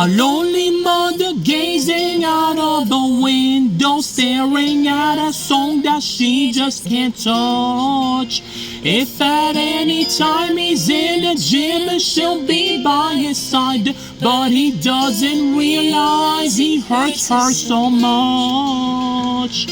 A lonely mother gazing out of the window, staring at a song that she just can't touch. If at any time he's in the gym, she'll be by his side, but he doesn't realize he hurts her so much.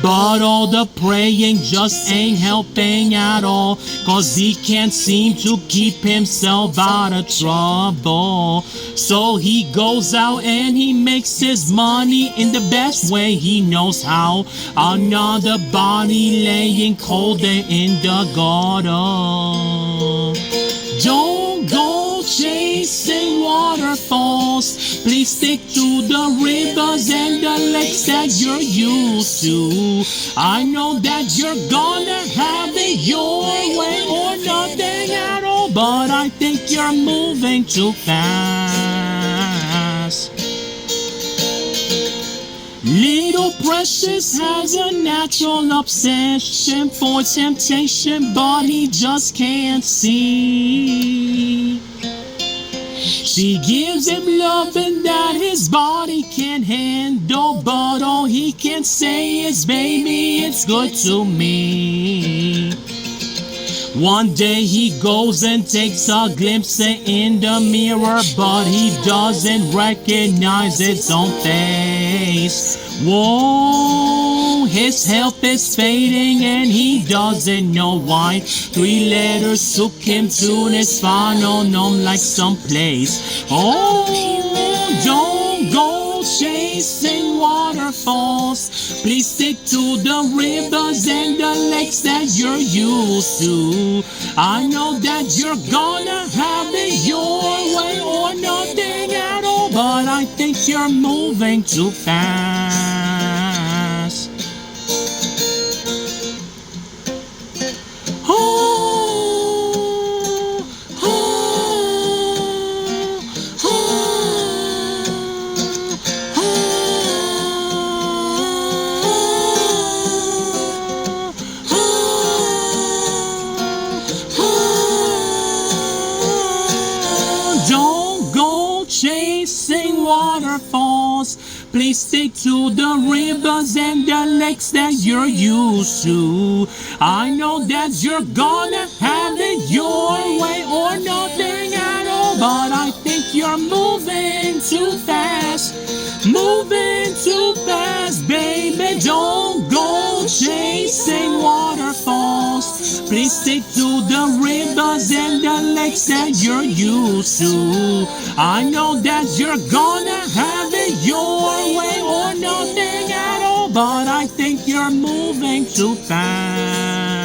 But all the praying just ain't helping at all, 'cause he can't seem to keep himself out of trouble. So he goes out and he makes his money in the best way he knows how. Another body laying cold there in the gutter. Don't go chasing waterfalls. Please stick to the rivers and the lakes that you're used to. I know that you're gonna have it your way or nothing at all, but I think you're moving too fast. Little Precious has a natural obsession for temptation, but he just can't see. She gives him loving that his body can't handle, but all he can say is, baby, it's good to me. One day he goes and takes a glimpse in the mirror, but he doesn't recognize his own face. Whoa, his health is fading and he doesn't know why. 3 letters took him to this final numb like someplace. Oh, don't go chasing waterfalls. Please stick to the rivers and the lakes that you're used to. I know that you're gonna have it your way or nothing at all, but I think you're moving too fast. Don't go chasing waterfalls. Please stick to the rivers and the lakes that you're used to. I know that you're gonna have it your way or nothing at all, but I think you're moving too fast. Moving too fast, baby. Don't go chasing waterfalls. Please stick to the rivers and the lakes that you're used to. I know that you're gonna have it your way or nothing at all, but I think you're moving too fast.